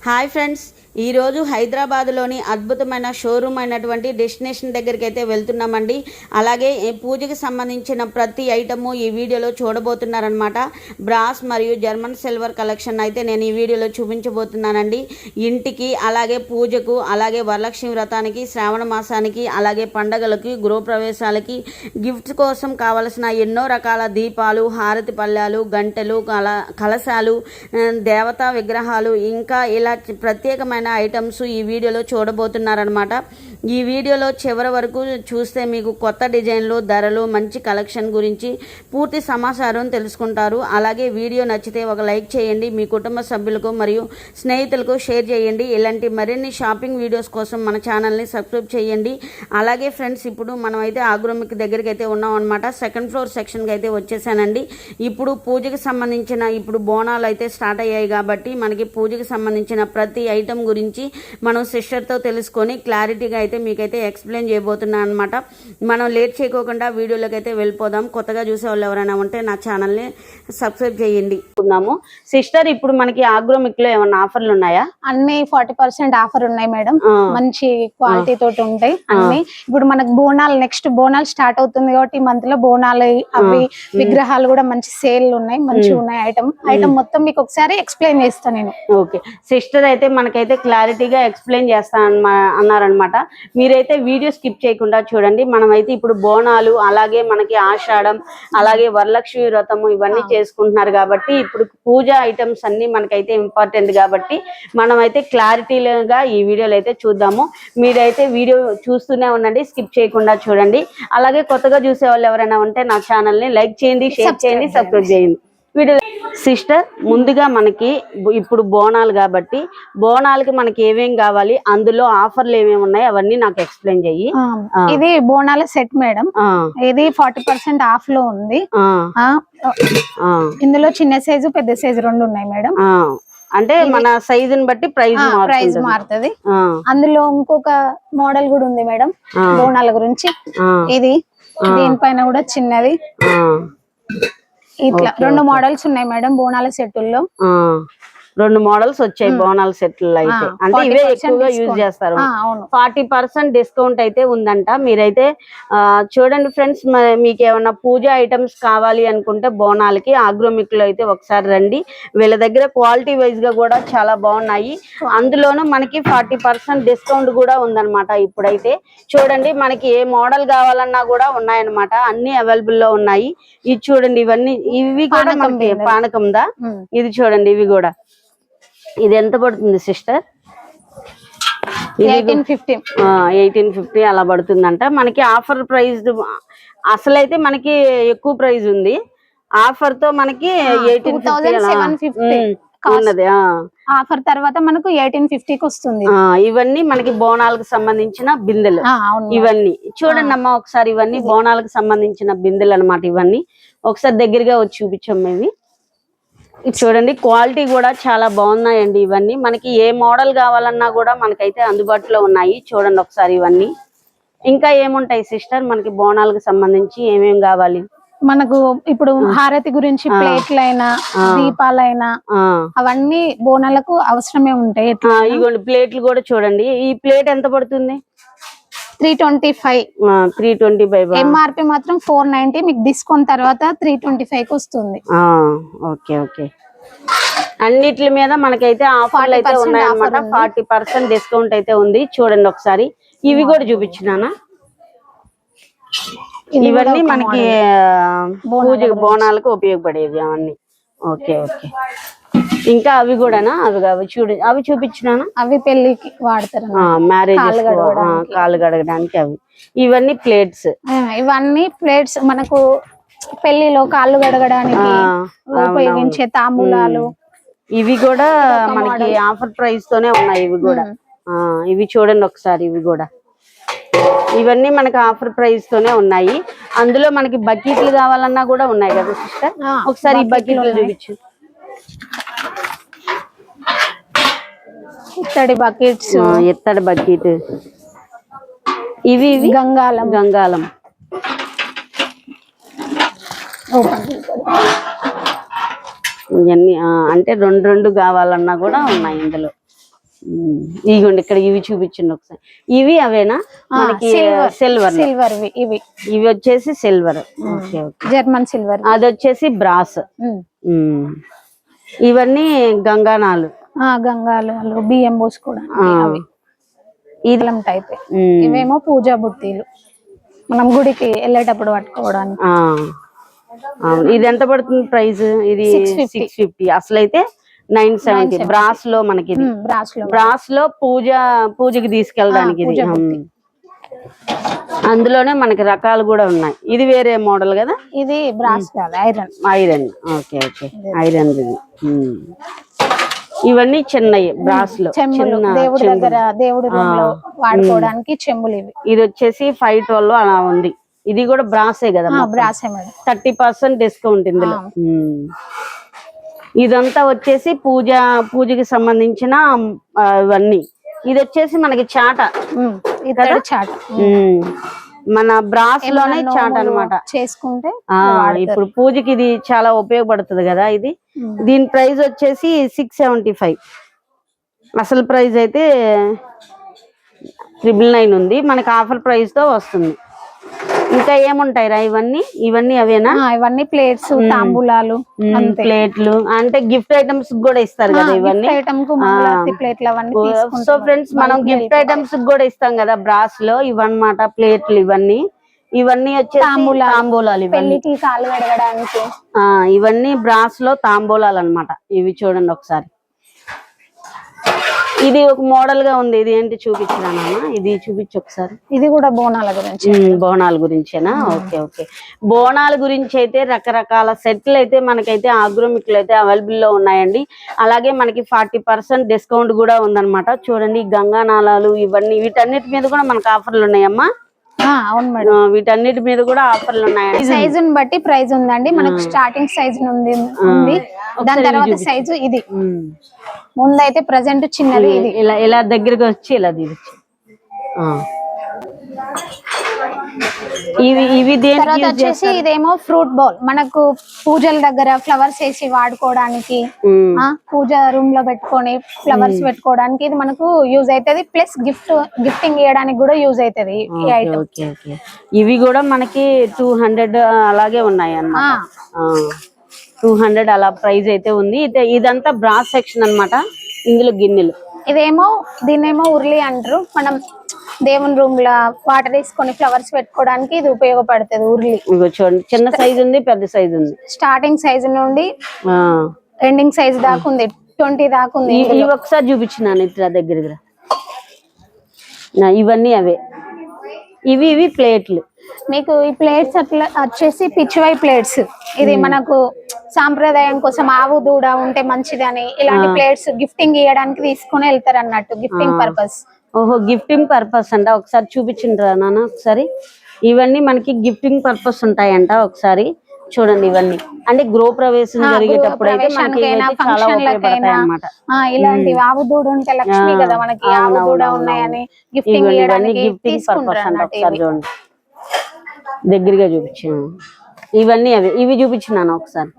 Hi friends, ఈరోజు హైదరాబాద్లోని అద్భుతమైన షోరూమ్ అయినటువంటి డెస్టినేషన్ దగ్గరికి అయితే వెళ్తున్నామండి. అలాగే పూజకి సంబంధించిన ప్రతి ఐటము ఈ వీడియోలో చూడబోతున్నారనమాట. బ్రాస్ మరియు జర్మన్ సిల్వర్ కలెక్షన్ అయితే నేను ఈ వీడియోలో చూపించబోతున్నానండి. ఇంటికి, అలాగే పూజకు, అలాగే వరలక్ష్మి వ్రతానికి, శ్రావణ మాసానికి, అలాగే పండగలకి, గృహప్రవేశాలకి, గిఫ్ట్స్ కోసం కావలసిన ఎన్నో రకాల దీపాలు, హారతి పళ్ళాలు, గంటలు, కలశాలు, దేవతా విగ్రహాలు, ఇంకా ఇలా ప్రత్యేకమైన ఐటమ్స్ ఈ వీడియోలో చూడబోతున్నారనమాట. ఈ వీడియోలో చివరి వరకు చూస్తే మీకు కొత్త డిజైన్లు, ధరలు, మంచి కలెక్షన్ గురించి పూర్తి సమాచారం తెలుసుకుంటారు. అలాగే వీడియో నచ్చితే ఒక లైక్ చేయండి, మీ కుటుంబ సభ్యులకు మరియు స్నేహితులకు షేర్ చేయండి. ఇలాంటి మరిన్ని షాపింగ్ వీడియోస్ కోసం మన ఛానల్ని సబ్స్క్రైబ్ చేయండి. అలాగే ఫ్రెండ్స్, ఇప్పుడు మనం అయితే ఆగ్రోమిక్ దగ్గరికి అయితే ఉన్నాం అనమాట. సెకండ్ ఫ్లోర్ సెక్షన్కి అయితే వచ్చేసానండి. ఇప్పుడు పూజకి సంబంధించిన బోనాలు అయితే స్టార్ట్ అయ్యాయి కాబట్టి మనకి పూజకి సంబంధించిన ప్రతి ఐటమ్ గురించి మనం సిస్టర్తో తెలుసుకొని క్లారిటీగా అయితే మీకైతే ఎక్స్ప్లెయిన్ చేయబోతున్నాను అనమాట. మనం లేట్ చేయకోకుండా వీడియోలోకి అయితే వెళ్ళిపోదాం. కొత్తగా చూసే వాళ్ళు ఎవరైనా ఉంటే నా ఛానల్ని సబ్స్క్రైబ్ చేయండి. సిస్టర్, ఇప్పుడు మనకి ఆగ్రోమిక్లో ఏమన్నా ఆఫర్లు ఉన్నాయా? అన్ని 40% ఆఫర్ ఉన్నాయి మేడం. మంచి క్వాలిటీ తోటి ఉంటాయి అన్ని. ఇప్పుడు మనకు బోనాలు, నెక్స్ట్ బోనాలు స్టార్ట్ అవుతుంది కాబట్టి ఈ మంత్ లో బోనాలు, అవి విగ్రహాలు కూడా మంచి సేల్ ఉన్నాయి, మంచిగా ఉన్నాయి. ఐటమ్ మొత్తం మీకు ఒకసారి ఎక్స్ప్లెయిన్ చేస్తాను నేను. ఓకే సిస్టర్, అయితే మనకైతే క్లారిటీగా ఎక్స్ప్లెయిన్ చేస్తాను అన్నారనమాట. మీరైతే వీడియో స్కిప్ చేయకుండా చూడండి. మనమైతే ఇప్పుడు బోనాలు, అలాగే మనకి ఆషాఢం, అలాగే వరలక్ష్మి వ్రతము ఇవన్నీ చేసుకుంటున్నారు కాబట్టి ఇప్పుడు పూజ ఐటమ్స్ అన్ని మనకైతే ఇంపార్టెంట్ కాబట్టి మనమైతే క్లారిటీగా ఈ వీడియోలో అయితే చూద్దాము. మీరైతే వీడియో చూస్తూనే ఉండండి, స్కిప్ చేయకుండా చూడండి. అలాగే కొత్తగా చూసే వాళ్ళు ఎవరైనా ఉంటే నా ఛానల్ని లైక్ చేయండి, షేర్ చేయండి, సబ్స్క్రైబ్ చేయండి. వీడియో సిస్టర్, ముందుగా మనకి ఇప్పుడు బోనాలు కాబట్టి బోనాలకి మనకి ఏమేం కావాలి, అందులో ఆఫర్లు ఏమేమి ఉన్నాయి అవన్నీ నాకు ఎక్స్ప్లెయిన్ చెయ్యి. ఇది బోనాల సెట్ మేడం. ఇది 40% ఆఫ్ లో ఉంది. ఇందులో చిన్న సైజు, పెద్ద సైజు రెండు ఉన్నాయి మేడం. అంటే మన సైజుని బట్టి ప్రైస్ మారుతుంది. అందులో ఇంకొక మోడల్ కూడా ఉంది మేడం బోనాల గురించి. ఇది దీనిపైన కూడా చిన్నది, ఇట్లా రెండు మోడల్స్ ఉన్నాయి మేడం బోనాల సెట్టుల్లో. రెండు మోడల్స్ వచ్చాయి బోనాల సెట్లు అయితే. అంటే ఇవే ఎక్కువగా యూజ్ చేస్తారు. 40% డిస్కౌంట్ అయితే ఉందంట. మీరైతే చూడండి ఫ్రెండ్స్, మీకు ఏమన్నా పూజ ఐటమ్స్ కావాలి అనుకుంటే బోనాలకి ఆగ్రోమిక్ లో అయితే ఒకసారి రండి. వీళ్ళ దగ్గర క్వాలిటీ వైజ్ గా కూడా చాలా బాగున్నాయి. అందులోనూ మనకి 40% డిస్కౌంట్ కూడా ఉందన్నమాట. ఇప్పుడైతే చూడండి, మనకి ఏ మోడల్ కావాలన్నా కూడా ఉన్నాయన్నమాట. అన్ని అవైలబుల్ లో ఉన్నాయి. ఇది చూడండి, ఇవి కూడా మనకి పానకందా. ఇది చూడండి, ఇవి కూడా. ఇది ఎంత పడుతుంది సిస్టర్? 1850 అలా పడుతుందంట. మనకి ఆఫర్ ప్రైస్ అసలైతే మనకి ఎక్కువ ప్రైస్ ఉంది. ఆఫర్ తో మనకి 1850 ఉన్నది. ఆఫర్ తర్వాత మనకు 1850కి వస్తుంది. ఇవన్నీ మనకి బోనాలకు సంబంధించిన బిందెలు. ఇవన్నీ చూడండి అమ్మా ఒకసారి, ఇవన్నీ బోనాలకు సంబంధించిన బిందెలు అన్నమాట. ఇవన్నీ ఒకసారి దగ్గరగా వచ్చి చూపించమ్మా. ఇవి చూడండి, క్వాలిటీ కూడా చాలా బాగున్నాయండి. ఇవన్నీ మనకి ఏ మోడల్ కావాలన్నా కూడా మనకైతే అందుబాటులో ఉన్నాయి. చూడండి ఒకసారి ఇవన్నీ. ఇంకా ఏముంటాయి సిస్టర్ మనకి బోనాలకు సంబంధించి ఏమేం కావాలి? మనకు ఇప్పుడు హారతి గురించి ప్లేట్లైనా, దీపాలైనా అవన్నీ బోనాలకు అవసరమే ఉంటాయి. ఇగోండి ప్లేట్లు కూడా చూడండి. ఈ ప్లేట్ ఎంత పడుతుంది? 325. ఎంఆర్పి మాత్రం 490. మీకు డిస్కౌంట్ తర్వాత 325కి వస్తుంది. Okay okay. అన్నిటి మీద మనకైతే ఆఫర్లు అయితే ఉన్నాయన్నమాట. 40% డిస్కౌంట్ అయితే ఉంది. చూడండి ఒకసారి. ఇవి కూడా చూపించినానా? ఇవన్నీ మనకి పూజకు బోనాలకు ఉపయోగపడేవి అవన్నీ. Okay okay. ఇంకా అవి కూడానా? అవి చూపించినానా? అవి పెళ్లికి వాడతారు, మ్యారేజ్ కాళ్ళు కడగడానికి. అవి ఇవన్నీ ప్లేట్స్. ఇవన్నీ ప్లేట్స్ మనకు పెళ్లిలో కాళ్ళు కడగడానికి ఉపయోగించే తాంబూలాలు. ఇవి కూడా మనకి ఆఫర్ ప్రైస్ తోనే ఉన్నాయి. ఇవి కూడా ఇవి చూడండి ఒకసారి. ఇవి కూడా ఇవన్నీ మనకి ఆఫర్ ప్రైస్ తోనే ఉన్నాయి. అందులో మనకి బకెట్లు కావాలన్నా కూడా ఉన్నాయి కదా సిస్టర్? ఒకసారి ఈ బకెట్లు చూపించు. ఇత్తడి బకెట్స్, ఇత్తడి బకెట్. ఇవి గంగాలం. ఇవన్నీ అంటే రెండు కావాలన్నా కూడా ఉన్నాయి ఇందులో. ఇదిగోండి ఇక్కడ ఇవి చూపించండి ఒకసారి. ఇవి అవేనా మనకి సిల్వర్ సిల్వర్ ఇవి ఇవి వచ్చేసి silver. Okay okay. German silver. అది వచ్చేసి బ్రాస్. ఇవన్నీ గంగానాలు. గంగాలు బియ్యం పోసుకోవడానికి ఇది టైప్. ఇవేమో పూజా బుట్టీలు మనం గుడికి వెళ్ళేటప్పుడు పట్టుకోవడానికి. ఇది ఎంత పడుతుంది ప్రైస్? ఇది 650. అసలైతే 970 బ్రాస్ లో మనకి. బ్రాస్ లో పూజకి తీసుకెళ్ళడానికి ఇది. అందులోనే మనకి రకాలు కూడా ఉన్నాయి. ఇది వేరే మోడల్ కదా. ఇది brass iron. Okay okay. Iron. ఇవన్నీ చిన్నవి బ్రాస్ లో. దేవుడి దగ్గర దేవుడి రూమ్ లో వాడుకోవడానికి చెంబులు ఇవి. ఇది వచ్చేసి 512 అలా ఉంది. ఇది కూడా బ్రాసే కదా. బ్రాసే మేడం. 30% డిస్కౌంట్ ఇందులో. ఇదంతా వచ్చేసి పూజకి సంబంధించిన ఇవన్నీ. ఇది వచ్చేసి మనకి చాట. చాట మన బ్రాస్ లోనే చాట అన్నమాట చేసుకుంటే. ఇప్పుడు పూజకి ఇది చాలా ఉపయోగపడుతుంది కదా ఇది. దీని ప్రైస్ వచ్చేసి 675. అసలు ప్రైస్ అయితే 999 ఉంది. మనకి ఆఫర్ ప్రైస్ తో వస్తుంది. ఇంకా ఏముంటాయి రా ఇవన్నీ అవేనా? ఇవన్నీ ప్లేట్స్, తాంబూలాలు, ప్లేట్లు అంటే గిఫ్ట్ ఐటమ్స్ కూడా ఇస్తారు కదా ఇవన్నీ. సో ఫ్రెండ్స్ మనం గిఫ్ట్ ఐటమ్స్ కూడా ఇస్తాం కదా బ్రాస్ లో. ఇవన్నమాట ప్లేట్లు. ఇవన్నీ వచ్చేసి తాంబూలాలు. పెళ్లికి కాలు కడగడానికి ఇవన్నీ బ్రాస్ లో తాంబూలాలు అన్నమాట. ఇవి చూడండి ఒకసారి. ఇది ఒక మోడల్ గా ఉంది. ఇది ఏంటి చూపించినా? ఇది చూపించు ఒకసారి. ఇది కూడా బోనాల గురించి. బోనాల గురించేనా? Okay okay. బోనాల గురించి అయితే రకరకాల సెట్లు అయితే మనకైతే ఆగ్రోమిక్ లో అయితే అవైలబుల్ లో ఉన్నాయండి. అలాగే మనకి 40% డిస్కౌంట్ కూడా ఉందన్నమాట. చూడండి గంగానాళాలు ఇవన్నీ. వీటన్నిటి మీద కూడా మనకు ఆఫర్లు ఉన్నాయమ్మా. అవును మేడం. వీటన్నిటి మీద కూడా ఆఫర్లు ఉన్నాయండి. సైజు బట్టి ప్రైస్ ఉందండి. మనకు స్టార్టింగ్ సైజ్ ఉంది. దాని తర్వాత సైజు ఇది. ముందైతే ప్రెసెంట్ చిన్నది ఇది. ఇలా దగ్గరికి వచ్చి ఇలా తీయచ్చు. ఇవి తర్వాత వచ్చేసి ఇదేమో ఫ్రూట్ బౌల్. మనకు పూజల దగ్గర ఫ్లవర్స్ వేసి వాడుకోవడానికి, పూజ రూమ్ లో పెట్టుకొని ఫ్లవర్స్ పెట్టుకోవడానికి ఇది మనకు యూజ్ అవుతుంది. ప్లస్ గిఫ్టింగ్ ఇవ్వడానికి కూడా యూజ్ అవుతుంది ఈ ఐటమ్. ఇవి కూడా మనకి 200 అలాగే ఉన్నాయి అన్నమాట. 200 అలా ప్రైస్ అయితే ఉంది. ఇదంతా బ్రాస్ సెక్షన్ అన్నమాట. ఇందులో గిన్నెలు. ఇదేమో దీన్నేమో ఉర్లి అంటారు. మనం దేవుని రూమ్ లో వాటర్ వేసుకొని ఫ్లవర్స్ పెట్టుకోవడానికి ఇది ఉపయోగపడుతుంది. ఉర్లి చూడండి. చిన్న సైజ్ ఉంది, పెద్ద సైజ్ ఉంది. స్టార్టింగ్ సైజ్ నుండి ఎండింగ్ సైజ్ దాకా ఉంది. 20 దాకా ఉంది. ఇవి ఒకసారి చూపించినాను ఇట్లా దగ్గర. ఇవన్నీ అవే. ఇవి ప్లేట్లు. మీకు ఈ ప్లేట్స్ అట్లా వచ్చేసి పిచ్చివై ప్లేట్స్. ఇది మనకు సాంప్రదాయం కోసం ఆవు దూడ ఉంటే మంచిదని ఇలాంటి ప్లేట్స్ గిఫ్టింగ్ ఇవ్వడానికి తీసుకుని వెళ్తారు అన్నట్టు. Gifting purpose. ఓహో, గిఫ్టింగ్ పర్పస్ అంట. ఒకసారి చూపించిండ్రా నాన్న ఒకసారి. ఇవన్నీ మనకి గిఫ్టింగ్ పర్పస్ ఉంటాయంట. ఒకసారి చూడండి. ఇవన్నీ అంటే గృహ ప్రవేశం జరిగేటప్పుడు అయితే మనకి చాలా ఉపయోగపడతాయి అన్నమాట. ఇలాంటి ఆవు దూడ ఉంటే లక్ష్మి కదా మనకి. ఆవు దూడ ఉన్నాయని గిఫ్టింగ్ ఇవ్వడానికి గిఫ్టింగ్ పర్పస్ అంట. ఒకసారి చూడండి దగ్గరగా చూపించాను. ఇవన్నీ అవి. ఇవి చూపించినాను ఒకసారి.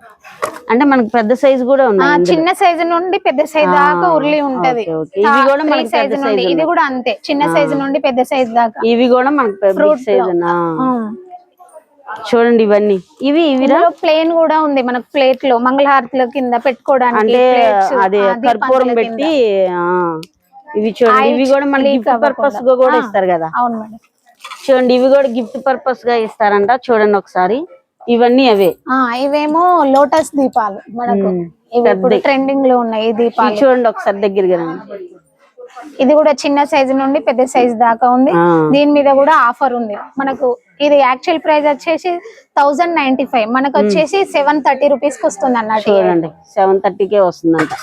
అంటే మనకి పెద్ద సైజు కూడా ఉన్నాయి. చిన్న సైజు నుండి పెద్ద సైజు దాకా ఉర్లి ఉంటది. ఇవి కూడా మనకి పెద్ద సైజు. ఇది కూడా అంతే. చిన్న సైజు నుండి పెద్ద సైజు దాకా. ఇవి కూడా మనకి పెద్ద సైజు. చూడండి ఇవన్నీ. ఇవి ప్లేన్ కూడా ఉంది మనకు. ప్లేట్ లో మంగళహారతుల కింద పెట్టుకోవడానికి అంటే అదే కర్పూరం పెట్టి. ఇవి చూడండి. ఇవి కూడా మనకి గిఫ్ట్ పర్పస్ గా కూడా ఇస్తారు కదా. అవును మేడం. చూడండి ఇవి కూడా గిఫ్ట్ పర్పస్ గా ఇస్తారంట. చూడండి ఒకసారి. ఇవన్నీ అవే. ఇవేమో లోటస్ దీపాలు మనకు. ఇవి ట్రెండింగ్ లో ఉన్నాయి ఈ దీపాలు. చూడండి ఒకసారి దగ్గరగా. ఇది కూడా చిన్న సైజు నుండి పెద్ద సైజు దాకా ఉంది. దీని మీద కూడా ఆఫర్ ఉంది మనకు. ఇది యాక్చువల్ ప్రైస్ వచ్చేసి 1095. మనకు వచ్చేసి 730 రూపీస్ కి వస్తుంది అన్నట్టు. చూడండి 730కే వస్తుందంట.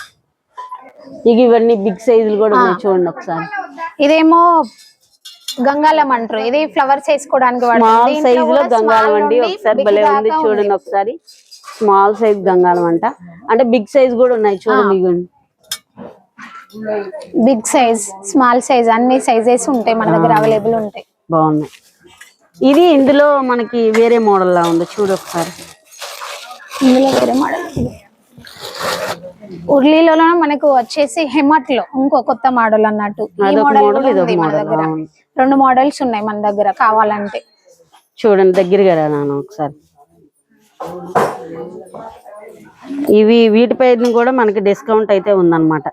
ఇవన్నీ బిగ్ సైజులు కూడా ఉన్నాయి. చూడండి ఒకసారి. ఇదేమో గంగాలం అంటారు. ఇది ఫ్లవర్స్ వేసుకోవడానికి స్మాల్ సైజ్ లో గంగాలం అండి. ఒకసారి భలే ఉంది చూడండి ఒకసారి. స్మాల్ సైజ్ గంగాలం అంట. అంటే బిగ్ సైజ్ కూడా ఉన్నాయి. చూడండి ఇవ్వండి. బిగ్ సైజ్, స్మాల్ సైజ్ అన్ని సైజెస్ ఉంటాయి మన దగ్గర అవైలబుల్ ఉంటాయి. బాగున్నాయి. ఇది ఇందులో మనకి వేరే మోడల్ లా ఉంది. చూడు ఒకసారి. ఇందులో వేరే మోడల్. ఉర్లీలో మనకు వచ్చేసి హెమట్ లో ఇంకో కొత్త మోడల్ అన్నట్టు ఈ అదొక మోడల్ మోడల్, కూడా ఇదొక ఉంది మన మోడల్. దగ్గర. అవును. 2 మోడల్స్ ఉన్నాయి మన దగ్గర కావాలంటే. చూడండి దగ్గరగా రా నాన్న ఒకసారి. ఇవి వీటిపైన కూడా మనకి డిస్కౌంట్ అయితే ఉందన్నమాట.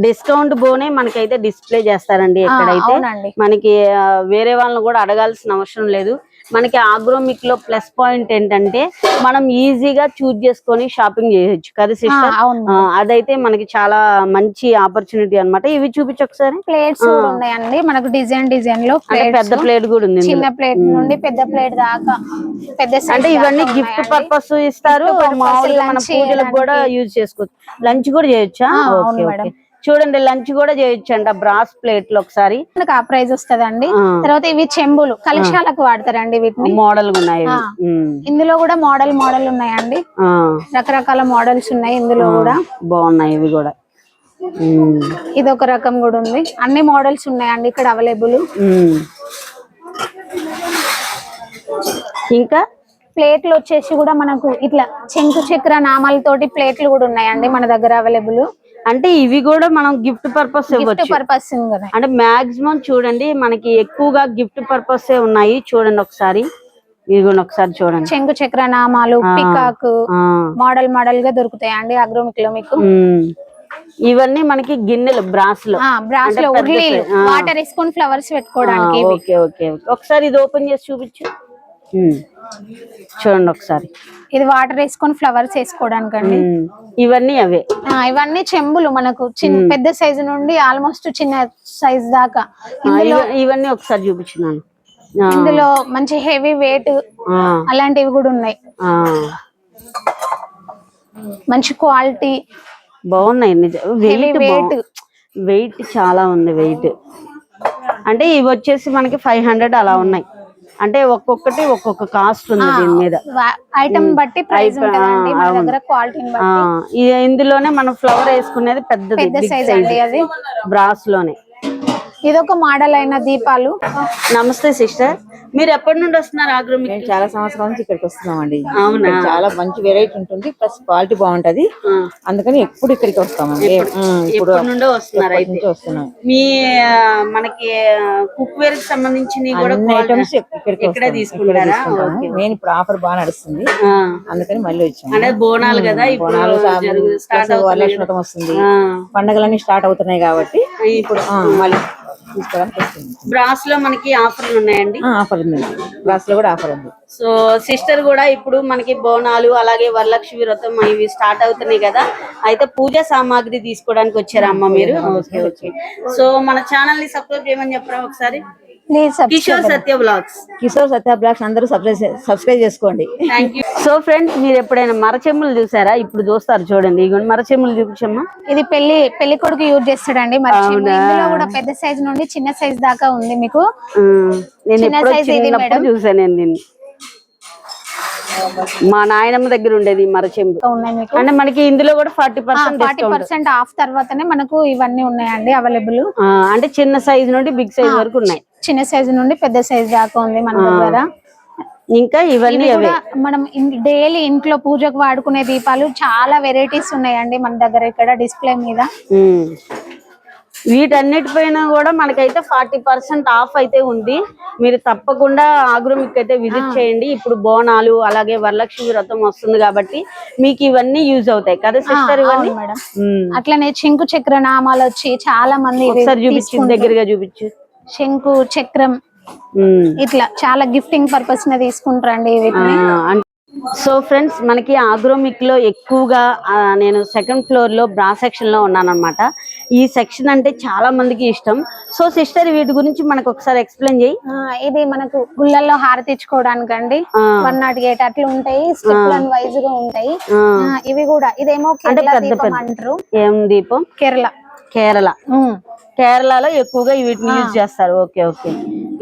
డిస్కౌంట్ బోనే మనకైతే డిస్ప్లే చేస్తారండి ఎక్కడైతే. అవునండి. మనకి వేరే వాళ్ళని కూడా అడగాల్సిన అవసరం లేదు. మనకి ఆగ్రోమిక్ లో ప్లస్ పాయింట్ ఏంటంటే మనం ఈజీగా చూజ్ చేసుకొని షాపింగ్ చేయొచ్చు కదా సిస్టర్. అదైతే మనకి చాలా మంచి ఆపర్చునిటీ అన్నమాట. ఇవి చూపించు ఒకసారి. ప్లేట్స్ కూడా ఉన్నాయండి మనకు డిజైన్ లో. పెద్ద ప్లేట్ కూడా ఉంది, చిన్న ప్లేట్ నుండి పెద్ద ప్లేట్ దాకా పెద్ద అంటే ఇవన్నీ గిఫ్ట్ పర్పస్ ఇస్తారు. మామూలుగా మన పూజలకు కూడా యూజ్ చేసుకోవచ్చు. లంచ్ కూడా చేయొచ్చా? Okay okay. చూడండి లంచ్ కూడా చేయొచ్చు అంట బ్రాస్ ప్లేట్ లో. ఒకసారి మనకు ఆ ప్రైస్ వస్తదండి. తర్వాత ఇవి చెంబులు కలశాలకు వాడతారండి వీటిని. మోడల్ ఉన్నాయి ఇందులో కూడా మోడల్ ఉన్నాయండి. రకరకాల మోడల్స్ ఉన్నాయి ఇందులో కూడా. బాగున్నాయి ఇవి కూడా. ఇది ఒక రకం కూడా ఉంది. అన్ని మోడల్స్ ఉన్నాయండి ఇక్కడ అవైలబుల్. ఇంకా ప్లేట్లు వచ్చేసి కూడా మనకు ఇట్లా శంకు చక్ర నామాలతోటి ప్లేట్లు కూడా ఉన్నాయండి మన దగ్గర అవైలబుల్. అంటే ఇవి కూడా మనం గిఫ్ట్ పర్పస్ ఇవ్వచ్చు. పర్పస్ అంటే మాక్సిమం చూడండి మనకి ఎక్కువగా గిఫ్ట్ పర్పస్ ఉన్నాయి. చూడండి ఒకసారి, ఇది కూడా ఒకసారి చూడండి. శంకు చక్ర నామాలు, పికాక్ మోడల్ గా దొరుకుతాయండి అగ్రోమిక్ లో మీకు. ఇవన్నీ మనకి గిన్నెలు బ్రాస్ లో వాటర్ వేసుకొని ఫ్లవర్స్ పెట్టుకోవడానికి. Okay okay. ఒకసారి ఇది ఓపెన్ చేసి చూపించు. చూడండి ఒకసారి. ఇది వాటర్ వేసుకొని ఫ్లవర్స్ వేసుకోవడానికి అండి. ఇవన్నీ అవే. ఇవన్నీ చెంబులు మనకు పెద్ద సైజు నుండి ఆల్మోస్ట్ చిన్న సైజ్ దాకా. ఇవన్నీ ఒకసారి చూపించున్నాను. ఇందులో మంచి హెవీ వెయిట్ అలాంటివి కూడా ఉన్నాయి. మంచి క్వాలిటీ బాగున్నాయి. వెయిట్ చాలా ఉంది. వెయిట్ అంటే ఇవి వచ్చేసి మనకి 500 అలా ఉన్నాయి. అంటే ఒక్కొక్కటి ఒక్కొక్క కాస్ట్ ఉంది దీని మీద. ఐటమ్ బట్టి ప్రైస్ ఉంటదండి మన దగ్గర, క్వాలిటీని బట్టి. ఇందులోనే మనం ఫ్లవర్ వేసుకునేది పెద్ద సైజ్ అండి అది బ్రాస్ లోనే. ఇదొక మోడల్ అయిన దీపాలు. నమస్తే సిస్టర్, మీరు ఎప్పటి నుండి వస్తున్నారు ఆగ్రోమిక్? చాలా సంవత్సరాల నుంచి ఇక్కడికి వస్తున్నామండి. అవునా? చాలా మంచి వెరైటీ ఉంటుంది, ప్లస్ క్వాలిటీ బాగుంటది. అందుకని ఎప్పుడు ఇక్కడికి వస్తామండి. ఎప్పటి నుండో వస్తున్నారు అయితే. వస్తున్నాం. మీ మనకి కుక్ వేర్ కి సంబంధించిన ఐటమ్స్ ఇక్కడే తీసుకుంటారా? నేను ఇప్పుడు ఆఫర్ బాగా నడుస్తుంది, అందుకని మళ్ళీ వచ్చాను. అంటే బోనాలు కదా ఇప్పుడు వరలక్ష్మి వ్రతం వస్తుంది, పండుగలన్నీ స్టార్ట్ అవుతున్నాయి కాబట్టి ఇప్పుడు మళ్ళీ తీసుకోవడానికి వస్తుంది. బ్రాస్ లో మనకి ఆఫర్లు ఉన్నాయండి. ఆఫర్ ఉంది, బ్రాస్ లో కూడా ఆఫర్ ఉంది. సో సిస్టర్ కూడా ఇప్పుడు మనకి బోనాలు అలాగే వరలక్ష్మి వ్రతం ఇవి స్టార్ట్ అవుతున్నాయి కదా, అయితే పూజా సామాగ్రి తీసుకోవడానికి వచ్చారా అమ్మ మీరు? Okay okay. సో మన ఛానల్ ని సబ్స్క్రైబ్ చేయమని చెప్పరా ఒకసారి. కిషోర్ సత్య బ్లాగ్స్. కిషోర్ సత్య బ్లాగ్స్ అందరూ సబ్స్క్రైబ్ చేసుకోండి. Thank you. సో ఫ్రెండ్స్, మీరు ఎప్పుడైనా మరచెమ్ములు చూసారా? ఇప్పుడు చూస్తారు చూడండి. ఇగోండి మరచెమ్ములు చూపించమ్మా. ఇది పెళ్లి కొడుకు యూజ్ చేస్తాడండి. ఇందులో కూడా పెద్ద సైజ్ నుండి చిన్న సైజ్ దాకా ఉంది మీకు. నేను ఎప్పుడు చూసాను నేను దీన్ని. మా నాయనమ్మ దగ్గర ఉండేది మరచెంబు. అంటే మనకి ఇందులో కూడా 40% ఆఫ్ తర్వాతనే మనకు ఇవన్నీ ఉన్నాయండి అవైలబుల్. అంటే చిన్న సైజ్ నుండి బిగ్ సైజ్ వరకు ఉన్నాయి. చిన్న సైజ్ నుండి పెద్ద సైజ్ దాకా ఉంది మన దగ్గర. ఇంకా ఇవన్నీ మనం డైలీ ఇంట్లో పూజకు వాడుకునే దీపాలు చాలా వెరైటీస్ ఉన్నాయండి మన దగ్గర ఇక్కడ డిస్ప్లే మీద. వీటన్నిటిపైన కూడా మనకైతే 40% ఆఫ్ అయితే ఉంది. మీరు తప్పకుండా ఆగ్రోమిక్ అయితే విజిట్ చేయండి. ఇప్పుడు బోనాలు అలాగే వరలక్ష్మి వ్రతం వస్తుంది కాబట్టి మీకు ఇవన్నీ యూజ్ అవుతాయి కదా సిస్టర్. ఇవన్నీ మేడం అట్లనే శంకు చక్ర నామాలు వచ్చి చాలా మంది చూపించు, దగ్గరగా చూపించు. శంకు చక్రం ఇట్లా చాలా గిఫ్టింగ్ పర్పస్ ని తీసుకుంటారండి వీటిని. సో ఫ్రెండ్స్, మనకి ఆగ్రోమిక్ లో ఎక్కువగా నేను 2nd ఫ్లోర్ లో బ్రా సెక్షన్ లో ఉన్నానన్నమాట. ఈ సెక్షన్ అంటే చాలా మందికి ఇష్టం. సో సిస్టర్, వీటి గురించి మనకు ఒకసారి ఎక్స్ప్లెయిన్ చేయి. ఇది మనకు గుళ్ళల్లో హారతి ఇచ్చుకోవడానికి అండి. 108 అట్లా ఉంటాయి, స్టెప్లను వైజ్ గా ఉంటాయి. ఇవి కూడా ఇదేమో కేరళ దీపం అంటారు. ఏం దీపం? కేరళలో ఎక్కువగా వీటిని యూజ్ చేస్తారు. Okay okay.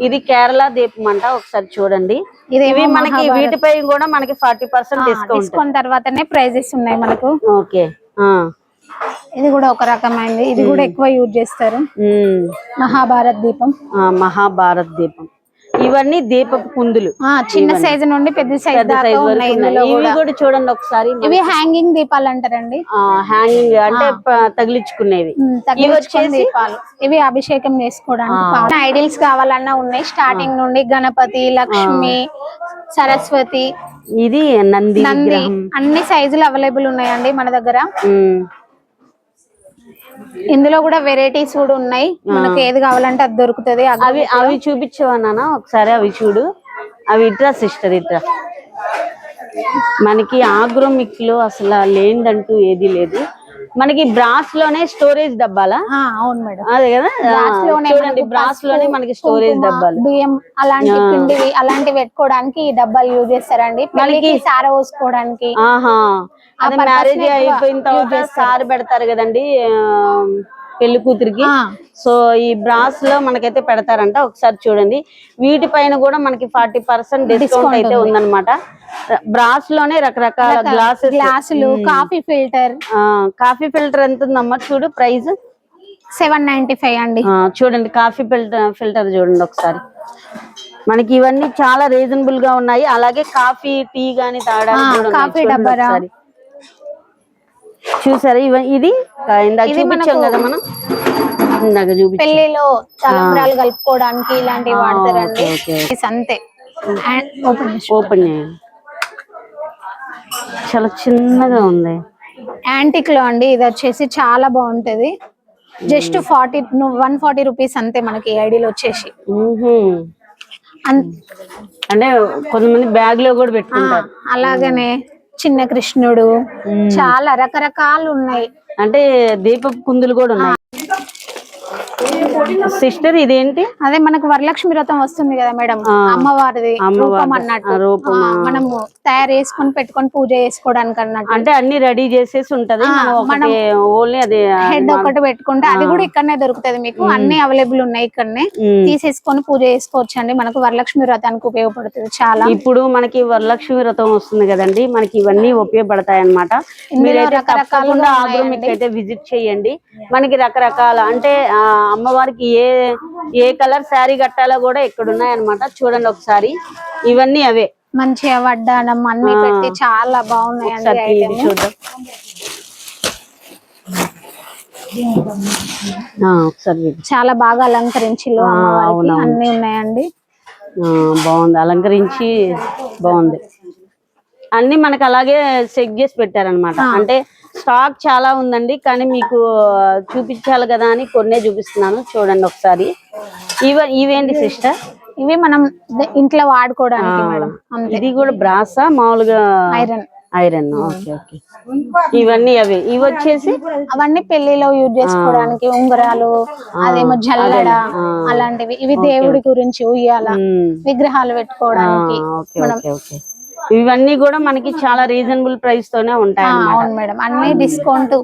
ఇది కేరళ దీపం అంట. ఒకసారి చూడండి. ఇవి మనకి వీటిపై కూడా మనకి 40% డిస్కౌంట్ తర్వాతనే ప్రైజెస్ ఉన్నాయి మనకు. ఓకే. ఇది కూడా ఒక రకమైనది, ఇది కూడా ఎక్కువ యూజ్ చేస్తారు. మహాభారత్ దీపం. ఇవన్నీ దీపపు కుందులు, చిన్న సైజు నుండి పెద్ద సైజు దాకా సైజ్ వరకు ఉన్నాయి ఉన్నాయి. ఇందులో ఇవి కూడా. కూడా చూడండి ఒకసారి. ఇవి హ్యాంగింగ్ దీపాలు అంటారండి, హ్యాంగింగ్ అంటే తగిలించుకునేవి. తగిలించుకునే దీపాలు. ఇవి అభిషేకం చేసుకోవడానికి. ఐడిల్స్ కావాలన్నా ఉన్నాయి, స్టార్టింగ్ నుండి గణపతి, లక్ష్మి, సరస్వతి, ఇది నంది విగ్రహం, అన్ని సైజులు అవైలబుల్ ఉన్నాయండి మన దగ్గర. ఇందులో కూడా వెరైటీస్ కూడా ఉన్నాయి, మనకి ఏది కావాలంటే అది దొరుకుతుంది. అవి చూపించవన్నా ఒకసారి, అవి చూడు. అవి ఇట్రా సిస్టర్, ఇట్రా. మనకి ఆగ్రోమిక్ లో అసలు లేనిదంటూ ఏది లేదు. మనకి బ్రాస్ లోనే స్టోరేజ్ డబ్బాలా? అవును మేడం, అదే కదా. చూడండి, బ్రాస్ లోనే మనకి స్టోరేజ్ డబ్బాలు, బియ్యం అలాంటి పిండివి అలాంటివి పెట్టుకోవడానికి ఈ డబ్బాలు యూజ్ చేస్తారండి. పెళ్ళికి సార పోసుకోవడానికి. అదే మ్యారేజ్ అయిపోయిన తర్వాత సారి పెడతారు కదండి పెళ్లి కూతురికి. సో ఈ బ్రాస్ లో మనకైతే పెడతారంట. ఒకసారి చూడండి. వీటిపైన కూడా మనకి 40% డిస్కౌంట్ అయితే ఉందన్నమాట. బ్రాస్ లోనే రకరకాల గ్లాసులు, కాఫీ ఫిల్టర్ ఎంత ఉందమ్మా చూడు, ప్రైస్ 795 అండి. చూడండి, కాఫీ ఫిల్టర్ చూడండి ఒకసారి. మనకి ఇవన్నీ చాలా రీజనబుల్ గా ఉన్నాయి. అలాగే కాఫీ, టీ గానీ తాగడానికి కాఫీ డబ్బా చూసారా. ఇది ఇందాక చూపించాం కదా మనం, ఇందాక చూపించాం. పెళ్లిలో తలంబ్రాలు కలుపుకోవడానికి ఇలాంటివి వాడతారండి. అంతే. ఓపెన్ చేయండి. చాలా చిన్నగా ఉంది. యాంటిక్ లో అండి, ఇది వచ్చేసి చాలా బాగుంటది. జస్ట్ 140 రూపీస్ అంతే మనకి ఐడిలో వచ్చేసి. అంటే కొంతమంది బ్యాగ్ లో కూడా పెట్టుకుంటారు. అలాగనే చిన్న కృష్ణుడు, చాలా రకరకాలు ఉన్నాయి. అంటే దీపపు కుందులు కూడా ఉన్నాయి. సిస్టర్ ఇదేంటి? అదే మనకు వరలక్ష్మి వ్రతం వస్తుంది కదా మేడం, అమ్మవారిది రూపం అన్నట్టు. మనము తయారు చేసుకొని పెట్టుకొని పూజ చేసుకోవడానికి అన్నట్టు. అంటే అన్ని రెడీ చేసేసి ఉంటది, మనం ఓన్లీ అది హెడ్ ఒకటి పెట్టుకుంటే అది కూడా ఇక్కడనే దొరుకుతది మీకు. అన్ని అవైలబుల్ ఉన్నాయి ఇక్కడనే, తీసేసుకొని పూజ చేసుకోవచ్చు అండి. మనకు వరలక్ష్మి వ్రతానికి ఉపయోగపడుతుంది చాలా. ఇప్పుడు మనకి వరలక్ష్మి వ్రతం వస్తుంది కదండి, మనకి ఇవన్నీ ఉపయోగపడతాయి అన్నమాట. తప్పకుండా ఆగ్రోమిక్ అయితే విజిట్ చేయండి. మనకి రకరకాల అంటే అమ్మవారికి ఏ కలర్ శారీ కట్టాలో కూడా ఇక్కడ ఉన్నాయన్నమాట. చూడండి ఒకసారి. ఇవన్నీ అవే మంచిగా వడ్డానం అన్ని పెట్టి చాలా బాగున్నాయండి. చూద్దాం ఒకసారి. చాలా బాగా అలంకరించి అన్ని ఉన్నాయండి. బాగుంది, అలంకరించి బాగుంది. అన్ని మనకు అలాగే సెట్ చేసి పెట్టారనమాట. అంటే స్టాక్ చాలా ఉందండి, కానీ మీకు చూపించాలి కదా అని కొన్నే చూపిస్తున్నాను. చూడండి ఒకసారి. ఇవేంటి సిస్టర్? ఇవి మనం ఇంట్లో వాడుకోవడానికి మేడం. ఇది కూడా బ్రాసా మామూలుగా? ఐరన్. ఓకే. ఇవన్నీ అవి. ఇవి వచ్చేసి అవన్నీ పెళ్లిలో యూజ్ చేసుకోవడానికి ఉంగరాలు, అదేమో జల్లడ అలాంటివి. ఇవి దేవుడి గురించి ఉయ్యాల విగ్రహాలు పెట్టుకోవడానికి. ఇవన్నీ కూడా మనకి చాలా రీజనబుల్ ప్రైస్ తోనే ఉంటాయి. అవును మేడం, అన్ని డిస్కౌంట్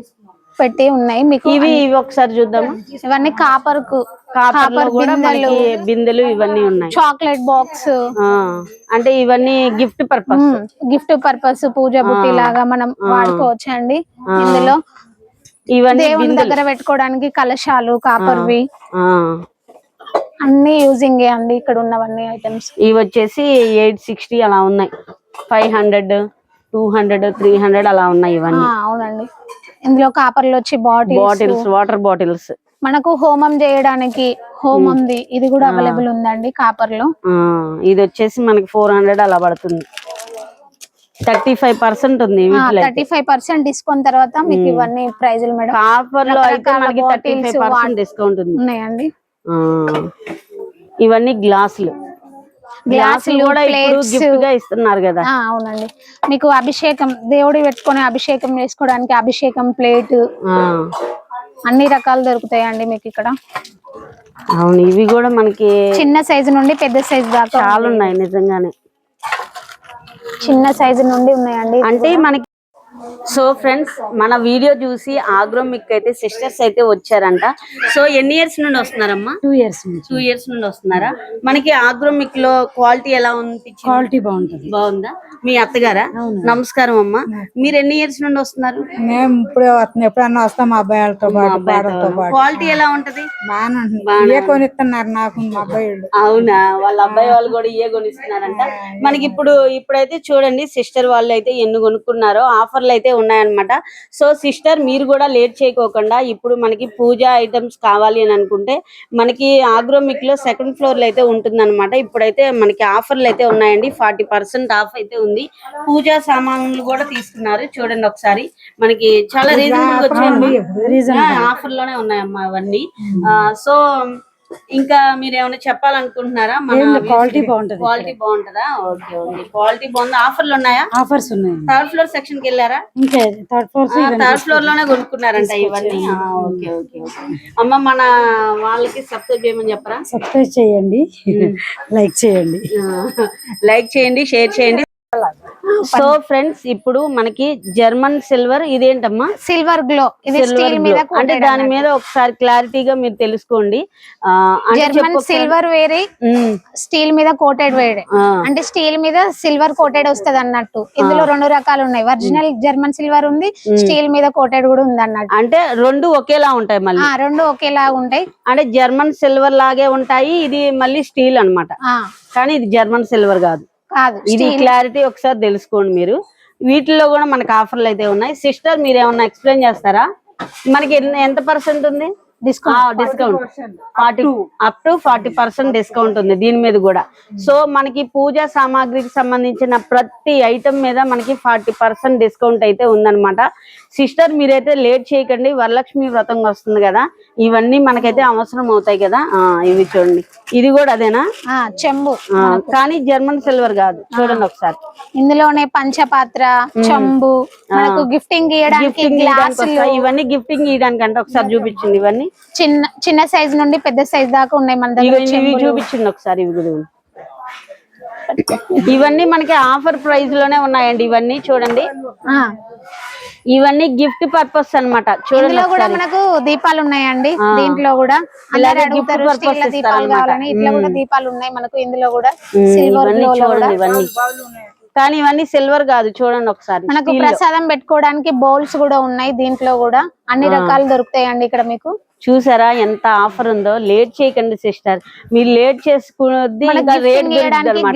పెట్టి ఉన్నాయి మీకు. ఇవి ఒకసారి చూద్దాము. ఇవన్నీ కాపర్ బిందెలు ఇవన్నీ ఉన్నాయి. చాక్లెట్ బాక్స్, అంటే ఇవన్నీ గిఫ్ట్ పర్పస్ పూజ బుట్టి లాగా మనం వాడుకోవచ్చు అండి. ఇందులో ఇవన్నీ దేవుని దగ్గర పెట్టుకోవడానికి కలశాలు కాపర్వి అన్ని యూజింగ్ అండి. ఇక్కడ ఉన్నవన్నీ ఐటమ్స్. ఇవి వచ్చేసి 860 అలా ఉన్నాయి. 500, 200, 300 అలా ఉన్నాయి ఇవన్నీ. అవునండి. ఇందులో కాపర్లు వచ్చి బాటిల్స్, వాటర్ బాటిల్స్. మనకు హోమం చేయడానికి హోమంది ఇది కూడా అవైలబుల్ ఉందండి కాపర్ లో. ఇది వచ్చేసి మనకి 400 అలా పడుతుంది. 35% ఉంది. 35% డిస్కౌంట్ తర్వాత మీకు ఇవన్నీ ప్రైజులు మేడం. కాపర్ లో అయితే మనకి 35% డిస్కౌంట్ ఉన్నాయండి. ఇవన్నీ గ్లాసులు కూడా ఇప్పుడు గిఫ్ట్ గా ఇస్తున్నారు కదా. అవునండి. మీకు అభిషేకం దేవుడి పెట్టుకొని అభిషేకం చేసుకోవడానికి అభిషేకం ప్లేట్ అన్ని రకాలు దొరుకుతాయండి మీకు ఇక్కడ. అవును, ఇవి కూడా మనకి చిన్న సైజు నుండి పెద్ద సైజు దాకా చాలా ఉన్నాయి. నిజంగానే చిన్న సైజు నుండి ఉన్నాయండి. అంటే మనకి సో ఫ్రెండ్స్, మన వీడియో చూసి ఆగ్రోమిక్ అయితే సిస్టర్స్ అయితే వచ్చారంట. సో ఎన్ని ఇయర్స్ నుండి వస్తున్నారమ్మా? 2 years. 2 years నుండి వస్తున్నారా? మనకి ఆగ్రోమిక్ లో క్వాలిటీ ఎలా ఉంది? క్వాలిటీ బాగుంటుంది. బాగుందా? మీ అత్తగారా? నమస్కారం అమ్మా. మీరు ఎన్ని ఇయర్స్ నుండి వస్తున్నారు? మేము ఇప్పుడే వస్తున్నాం, ఎప్పుడన్నా వస్తాం మా అబ్బాయి వాళ్ళతో పాటు పాడలతో పాటు. క్వాలిటీ ఎలా ఉంటది? బాగానే ఉంటుంది. ఏ కొనిస్తున్నారు నాకు మా అబ్బాయి వాళ్ళు. అవునా, వాళ్ళ అబ్బాయి వాళ్ళు కూడా ఇయే కొనిస్తున్నారంట. మనకి ఇప్పుడైతే చూడండి సిస్టర్ వాళ్ళు అయితే ఎన్ని కొనుక్కున్నారో, ఆఫర్లు అయితే ఉన్నాయన్నమాట. సో సిస్టర్ మీరు కూడా లేట్ చేయకోకుండా ఇప్పుడు మనకి పూజ ఐటమ్స్ కావాలి అని అనుకుంటే మనకి ఆగ్రోమిక్ లో సెకండ్ ఫ్లోర్ లో అయితే ఉంటుంది అనమాట. ఇప్పుడైతే మనకి ఆఫర్లు అయితే ఉన్నాయండి. 40% ఆఫ్ అయితే ఉంది. పూజా సామాన్లు కూడా తీసుకున్నారు. చూడండి ఒకసారి, మనకి చాలా రీజనబుల్ వచ్చాయమ్మా. ఆఫర్ లోనే ఉన్నాయమ్మా అవన్నీ. సో ఇంకా మీరు ఏమైనా చెప్పాలనుకుంటున్నారా? క్వాలిటీ బాగుంటది. క్వాలిటీ బాగుంటుందా? ఓకే ఓకే, క్వాలిటీ బాగుంది. ఆఫర్లు ఉన్నాయా? ఆఫర్స్ ఉన్నాయి. థర్డ్ ఫ్లోర్ సెక్షన్ కి వెళ్ళారా? ఇంకా థర్డ్ ఫ్లోర్ లోనే కొనుక్కున్నారంట ఇవన్నీ. ఓకే ఓకే ఓకే అమ్మ, మన వాళ్ళకి సబ్స్క్రైబ్ చేయమని చెప్పరా? సబ్స్క్రైబ్ చేయండి, లైక్ చేయండి, లైక్ చేయండి, షేర్ చేయండి. సో ఫ్రెండ్స్, ఇప్పుడు మనకి జర్మన్ సిల్వర్, ఇదేంటమ్మా? Silver glow. ఇది స్టీల్ మీద అంటే దాని మీద ఒకసారి క్లారిటీగా మీరు తెలుసుకోండి. జర్మన్ సిల్వర్ వేరే, స్టీల్ మీద కోటెడ్ వేరే. అంటే స్టీల్ మీద సిల్వర్ కోటెడ్ వస్తది అన్నట్టు. ఇందులో 2 రకాలు ఉన్నాయి. ఒరిజినల్ జర్మన్ సిల్వర్ ఉంది, స్టీల్ మీద కోటెడ్ కూడా ఉంది అన్నట్టు. అంటే 2 ఒకేలా ఉంటాయి మళ్ళీ? 2 ఒకేలా ఉంటాయి. అంటే జర్మన్ సిల్వర్ లాగే ఉంటాయి. ఇది మళ్ళీ స్టీల్ అన్నమాట, కానీ ఇది జర్మన్ సిల్వర్ కాదు. ఇది క్లారిటీ ఒకసారి తెలుసుకోండి మీరు. వీటిల్లో కూడా మనకి ఆఫర్లు అయితే ఉన్నాయి. సిస్టర్ మీరు ఏమన్నా ఎక్స్ప్లెయిన్ చేస్తారా? మనకి ఎంత పర్సెంట్ ఉంది డిస్కౌంట్? 40 అప్ టు 40% డిస్కౌంట్ ఉంది దీని మీద కూడా. సో మనకి పూజా సామాగ్రికి సంబంధించిన ప్రతి ఐటమ్ మీద మనకి 40% డిస్కౌంట్ అయితే ఉందన్నమాట. సిస్టర్ మీరైతే లేట్ చేయకండి, వరలక్ష్మి వ్రతం వస్తుంది కదా, ఇవన్నీ మనకైతే అవసరం అవుతాయి కదా. ఇవి చూడండి, ఇది కూడా అదేనా? చెంబు, కానీ జర్మన్ సిల్వర్ కాదు. చూడండి ఒకసారి, ఇందులోనే పంచపాత్ర, చెంబు, మనకు గిఫ్టింగ్ ఇవ్వడానికి గ్లాసులు, ఇవన్నీ గిఫ్టింగ్ ఇవ్వడానికి అంటే ఒకసారి చూపించింది. ఇవన్నీ చిన్న సైజ్ నుండి పెద్ద సైజ్ దాకా ఉన్నాయి మన దగ్గర. ఇవి చూపించింది ఒకసారి. ఇవి కూడా ఇవన్నీ మనకి ఆఫర్ ప్రైస్ లోనే ఉన్నాయండి. ఇవన్నీ చూడండి, ఇవన్నీ గిఫ్ట్ పర్పస్ అన్నమాట. చూడండి కూడా మనకు దీపాలు ఉన్నాయండి. దీంట్లో కూడా దీపాలు కావాలని ఇట్లా కూడా దీపాలు ఉన్నాయి మనకు. ఇందులో కూడా సిల్వర్ ఇవన్నీ, కానీ ఇవన్నీ సిల్వర్ కాదు. చూడండి ఒకసారి, మనకు ప్రసాదం పెట్టుకోవడానికి బౌల్స్ కూడా ఉన్నాయి. దీంట్లో కూడా అన్ని రకాలు దొరుకుతాయండి ఇక్కడ మీకు. చూసారా ఎంత ఆఫర్ ఉందో? లేట్ చేయకండి సిస్టర్, మీరు లేట్ చేసుకున్నది.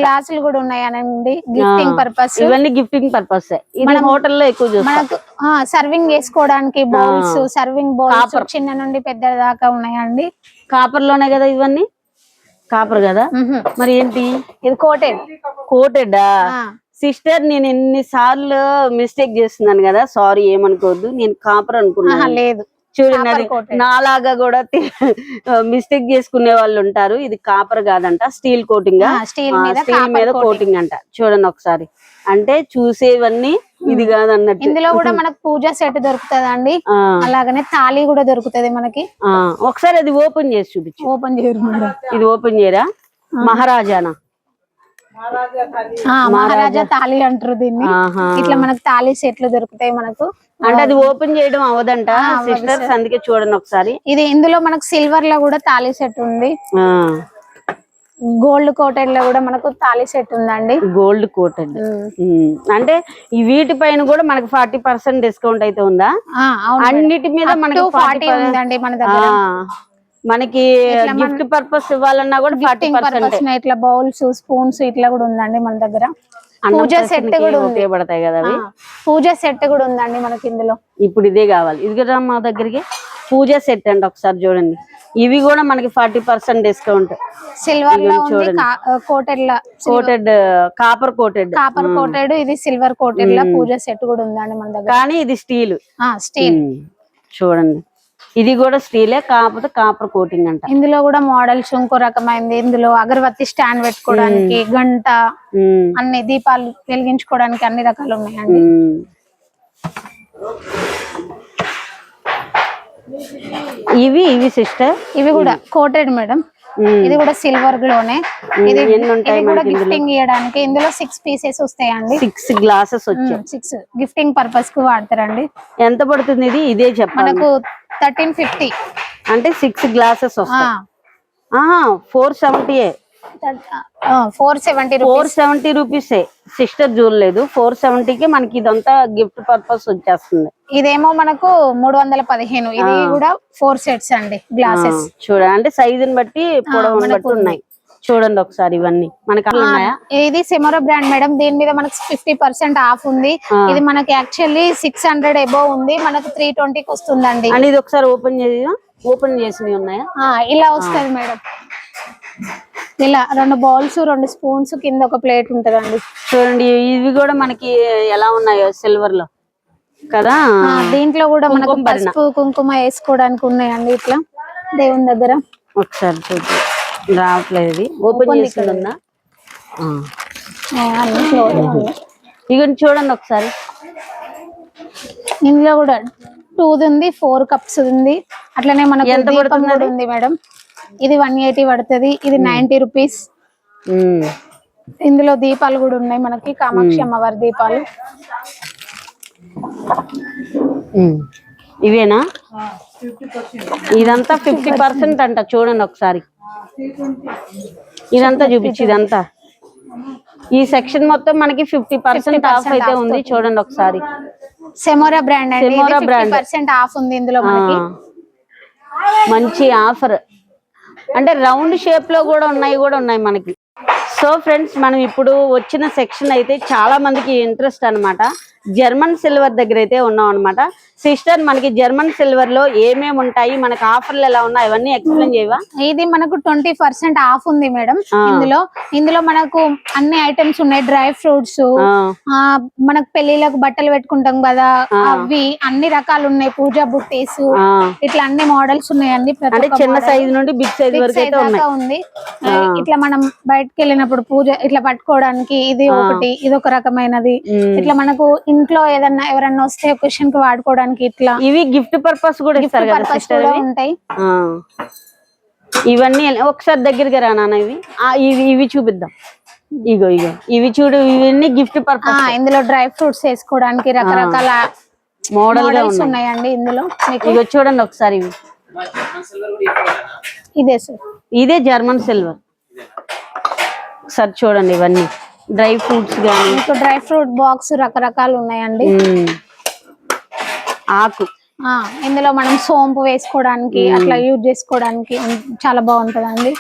గ్లాసులు కూడా ఉన్నాయనండి గిఫ్టింగ్ పర్పస్. ఇవన్నీ గిఫ్టింగ్ పర్పస్. ఇది హోటల్లో ఎక్కువ చూస్తాం. సర్వింగ్ చేసుకోవడానికి బౌల్స్, సర్వింగ్ బౌల్స్ చిన్న నుండి పెద్ద దాకా ఉన్నాయండి. కాపర్ లోనే కదా ఇవన్నీ? కాపర్ కదా, మరి ఏంటి ఇది? కోటెడ్. సిస్టర్ నేను ఎన్నిసార్లు మిస్టేక్ చేస్తున్నాను కదా, సారీ ఏమనుకోవద్దు. నేను కాపర్ అనుకున్నాను. లేదు చూడండి, నాలాగా కూడా మిస్టేక్ చేసుకునే వాళ్ళు ఉంటారు. ఇది కాపర్ కాదంట, స్టీల్ కోటింగ్. స్టీల్ మీద కోటింగ్ అంట. చూడండి ఒకసారి, అంటే చూసేవన్నీ ఇది కాదన్నట్టు. ఇందులో కూడా మనకు పూజ సెట్ దొరుకుతుందండి. అలాగనే తాళి కూడా దొరుకుతుంది మనకి. ఒకసారి అది ఓపెన్ చేసి చూపించు. ఓపెన్ చేయరు, ఇది ఓపెన్ చేయరా? మహారాజానా? మహారాజా తాళి అంటారు దీన్ని. ఇట్లా మనకు తాళి సెట్లు దొరుకుతాయి మనకు. అంటే అది ఓపెన్ చేయడం అవదంట సిస్టర్స్, అందుకే చూడండి ఒకసారి. ఇది ఇందులో మనకు సిల్వర్ లో కూడా తాళి సెట్ ఉంది. గోల్డ్ కోటెడ్ లో కూడా మనకు తాళి సెట్ ఉందండి. గోల్డ్ కోటెడ్ అంటే ఈ వీటి పైన కూడా మనకి 40% డిస్కౌంట్ అయితే ఉందా? అన్నిటి మీద మనకి 40 ఉందండి మన దగ్గర. మనకి గిఫ్ట్ పర్పస్ ఇవ్వాలన్నా కూడా 40%. ఇట్లా బౌల్స్, స్పూన్స్ ఇట్లా కూడా ఉందండి మన దగ్గర. పూజ సెట్ కూడా ఉపయోగపడతాయి కదా అవి. పూజ సెట్ కూడా ఉందండి మనకి ఇందులో. ఇప్పుడు ఇదే కావాలి. ఇది మా దగ్గరికి పూజ సెట్ అండి. ఒకసారి చూడండి, ఇవి కూడా మనకి 40% డిస్కౌంట్. సిల్వర్ లో కోటెడ్, కాపర్ కోటెడ్. ఇది సిల్వర్ కోటెడ్ లో పూజ సెట్ కూడా ఉందండి మన దగ్గర. కానీ ఇది స్టీల్. చూడండి, ఇది కూడా స్టీలే, కాకపోతే కాపర్ కోటింగ్ అంట. ఇందులో కూడా మోడల్స్ ఇంకో రకమైంది. ఇందులో అగరబత్తి స్టాండ్ పెట్టుకోవడానికి, గంట, అన్ని దీపాలు వెలిగించుకోవడానికి అన్ని రకాలు ఉన్నాయండి. ఇవి సిస్టర్, ఇవి కూడా కోటెడ్ మేడం. ఇది కూడా సిల్వర్ గ్లోనే. ఇది కూడా గిఫ్టింగ్ ఇవ్వడానికి. ఇందులో 6 పీసెస్ వస్తాయండి. 6 గ్లాసెస్ వచ్చాయి. 6 గిఫ్టింగ్ పర్పస్ కు వాడతారండి. ఎంత పడుతుంది ఇది? ఇదే చెప్పండి. మనకు 1350. అంటే 6 గ్లాసెస్ వస్తాయి. 470. 470 470 రూపీసే సిస్టర్ చూడలేదు. 470కి మనకి ఇదంతా గిఫ్ట్ పర్పస్ వచ్చేస్తుంది. ఇదేమో మనకు 315. ఇది కూడా 4 సెట్స్ అండి గ్లాసెస్. చూడండి అంటే సైజుని బట్టి పొడవుని బట్టి ఉన్నాయి. చూడండి ఒకసారి ఇవన్నీ మనకి ఉన్నాయా. ఇది సెమోరా బ్రాండ్ మేడం. దీని మీద మనకు 50% ఆఫ్ ఉంది. ఇది మనకి యాక్చువల్లీ 600 అబోవ్ ఉంది, మనకు 320కి వస్తుందండి. అండ్ ఇది ఒకసారి ఓపెన్ చేసినవి ఉన్నాయా. ఇలా వస్తుంది మేడం. ఇలా 2 బౌల్స్ 2 స్పూన్స్ కింద ఒక ప్లేట్ ఉంటదండి. చూడండి ఇవి కూడా మనకి ఎలా ఉన్నాయో సిల్వర్ లో కదా. దీంట్లో కూడా మనకు పసుపు కుంకుమ వేసుకోవడానికి ఉన్నాయండి ఇట్లా దేవుని దగ్గర. ఒకసారి చూద్దాం. రావట్లేదు ఇది ఓపెన్ చేస్తుందా. ఇవన్నీ చూడండి ఒకసారి. ఇందులో కూడా 2 ఉంది, 4 కప్స్ ఉంది. అట్లనే మనకు ఎంత పడుతుంది ఉంది మేడం. ఇది 180 పడుతుంది. ఇది 90 రూపీస్. ఇందులో దీపాలు కూడా ఉన్నాయి మనకి, కామాక్షి అమ్మవారి దీపాలు. ఇవేనా. ఇదంతా 50% అంట. చూడండి ఒకసారి ఇదంతా చూపించి. ఇదంతా ఈ సెక్షన్ మొత్తం మనకి 50% ఆఫ్ అయితే ఉంది. చూడండి ఒకసారి. సెమోరా బ్రాండ్ అండి. 50% ఆఫ్ ఉంది ఇందులో మనకి. మంచి ఆఫర్. అంటే రౌండ్ షేప్ లో కూడా ఉన్నాయి మనకి. సో ఫ్రెండ్స్ మనం ఇప్పుడు వచ్చిన సెక్షన్ అయితే చాలా మందికి ఇంట్రెస్ట్ అన్నమాట. జర్మన్ సిల్వర్ దగ్గర అయితే ఉన్నాం అనమాట. సిస్టర్ మనకి జర్మన్ సిల్వర్ లో ఏమేమి ఉంటాయి, మనకి ఆఫర్లు ఎలా ఉన్నాయి అవన్నీ ఎక్స్ప్లెయిన్ చేయవా. ఇది మనకు 20% ఆఫ్ ఉంది మేడం. ఇందులో మనకు అన్ని ఐటమ్స్ ఉన్నాయి. డ్రై ఫ్రూట్స్, మనకు పెళ్లిలకు బట్టలు పెట్టుకుంటాం కదా అవి అన్ని రకాలు ఉన్నాయి. పూజా బుట్టీస్ ఇట్లా అన్ని మోడల్స్ ఉన్నాయండి. అంటే చిన్న సైజ్ నుండి బిగ్ సైజ్ వరకు అయితే ఉంది. ఇట్లా మనం బయటకు వెళ్ళినప్పుడు పూజ ఇట్లా పట్టుకోవడానికి ఇది ఒకటి, ఇది ఒక రకమైనది. ఇట్లా మనకు ఇంట్లో ఏదన్నా ఎవరన్నా వస్తే ఒకేషన్ కి వాడుకోవడానికి ఇట్లా. ఇవి గిఫ్ట్ పర్పస్ కూడా ఇస్తారు కదా సిస్టర్. ఉంటాయి ఇవన్నీ. ఒకసారి దగ్గరగా రా నాన్న. ఇవి చూపిద్దాం. ఇగో ఇవి చూడు. ఇవన్నీ గిఫ్ట్ పర్పస్. ఇందులో డ్రై ఫ్రూట్స్ వేసుకోవడానికి రకరకాల మోడల్స్ ఉన్నాయండి ఇందులో. ఇగో చూడండి ఒకసారి. ఇదే జర్మన్ సిల్వర్. ఒకసారి చూడండి ఇవన్నీ డ్రై ఫ్రూట్స్ గానీ. డ్రై ఫ్రూట్ బాక్స్ రకరకాలు ఉన్నాయండి. ఆకు ఇందులో మనం సోంపు వేసుకోవడానికి అట్లా యూజ్ చేసుకోవడానికి చాలా బాగుంటదండి.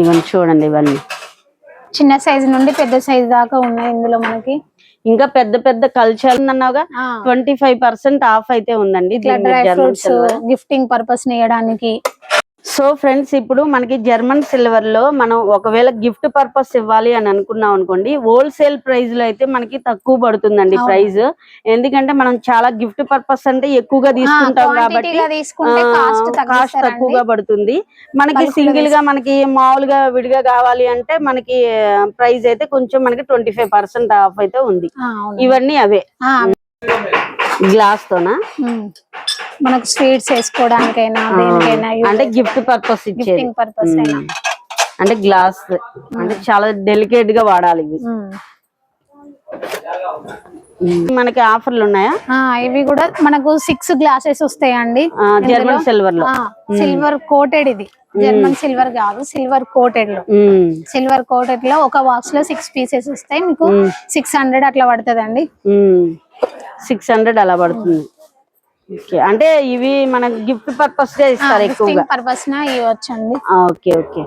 ఇవన్నీ చూడండి. ఇవన్నీ చిన్న సైజు నుండి పెద్ద సైజు దాకా ఉన్నాయి ఇందులో మనకి. ఇంకా పెద్ద కల్చర్ అన్నావుగా 25% ఆఫ్ అయితే ఉందండి. డ్రై ఫ్రూట్స్ గిఫ్టింగ్ పర్పస్ ఇవ్వడానికి. సో ఫ్రెండ్స్ ఇప్పుడు మనకి జర్మన్ సిల్వర్ లో మనం ఒకవేళ గిఫ్ట్ పర్పస్ ఇవ్వాలి అని అనుకున్నాం అనుకోండి, హోల్సేల్ ప్రైస్ లో అయితే మనకి తక్కువ పడుతుందండి ప్రైస్. ఎందుకంటే మనం చాలా గిఫ్ట్ పర్పస్ అంటే ఎక్కువగా తీసుకుంటాం కాబట్టి కాస్ట్ తక్కువగా పడుతుంది. మనకి సింగిల్ గా మనకి మామూలుగా విడిగా కావాలి అంటే మనకి ప్రైస్ అయితే కొంచెం మనకి 25% ఆఫ్ అయితే ఉంది. ఇవన్నీ అవే గ్లాస్ తోనా మనకు స్వీట్స్ వేసుకోవడానికైనా దేనికైనా అంటే గిఫ్ట్ పర్పస్ ఇచ్చేది. అంటే గ్లాస్ అంటే చాలా డెలికేట్ గా వాడాలి ఇవి. మనకి ఆఫర్లు ఉన్నాయా. ఇవి కూడా మనకు 6 గ్లాసెస్ వస్తాయండి జర్మన్ సిల్వర్ లో. Silver coated. ఇది జర్మన్ సిల్వర్ కాదు, సిల్వర్ కోటెడ్ లో. సిల్వర్ కోటెడ్ లో ఒక బాక్స్ లో 6 పీసెస్ వస్తాయి. మీకు 600 అట్లా పడుతుందండి. 600 అలా పడుతుంది. అంటే ఇవి మన గిఫ్ట్ పర్పస్ గా ఇస్తారు ఎక్కువగా. పర్పస్ నా ఇవ్వచ్చండి. ఓకే.